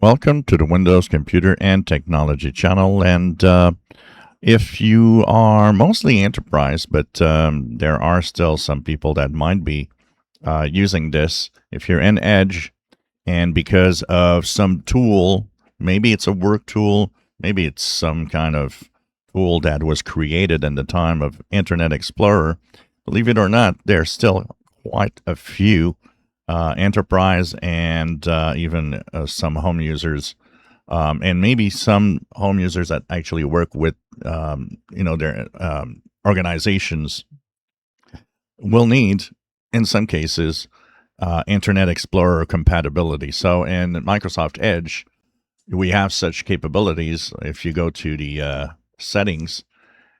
Welcome to the Windows Computer and Technology channel. And if you are mostly enterprise, but there are still some people that might be using this. If you're in Edge and because of some tool, maybe it's a work tool, maybe it's some kind of tool that was created in the time of Internet Explorer, believe it or not, there's still quite a few enterprise and even some home users, and maybe some home users that actually work with, their organizations will need, in some cases, Internet Explorer compatibility. So in Microsoft Edge, we have such capabilities. If you go to the settings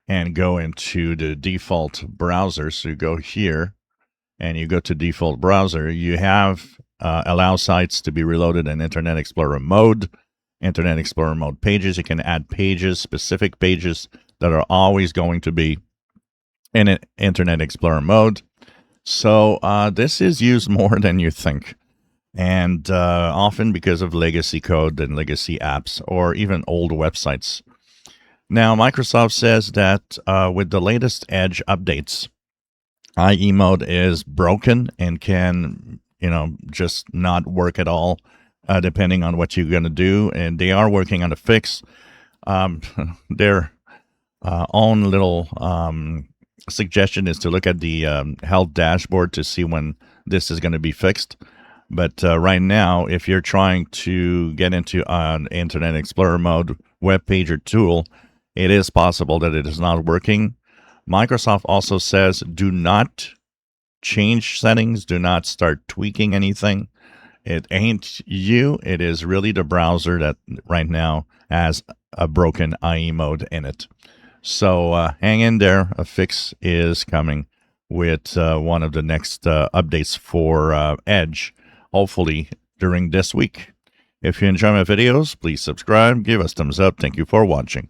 and go into the default browser, so you go here and you go to default browser, you have allow sites to be reloaded in Internet Explorer mode, Internet Explorer mode pages. You can add pages, specific pages that are always going to be in Internet Explorer mode. So this is used more than you think. And often because of legacy code and legacy apps or even old websites. Now, Microsoft says that with the latest Edge updates, IE mode is broken and can, just not work at all, depending on what you're going to do. And they are working on a fix. Their own little suggestion is to look at the health dashboard to see when this is going to be fixed. But right now, if you're trying to get into an Internet Explorer mode web page or tool, it is possible that it is not working. Microsoft also says do not change settings, do not start tweaking anything. It ain't you, it is really the browser that right now has a broken IE mode in it. So hang in there, a fix is coming with one of the next updates for Edge, hopefully during this week. If you enjoy my videos, please subscribe, give us thumbs up. Thank you for watching.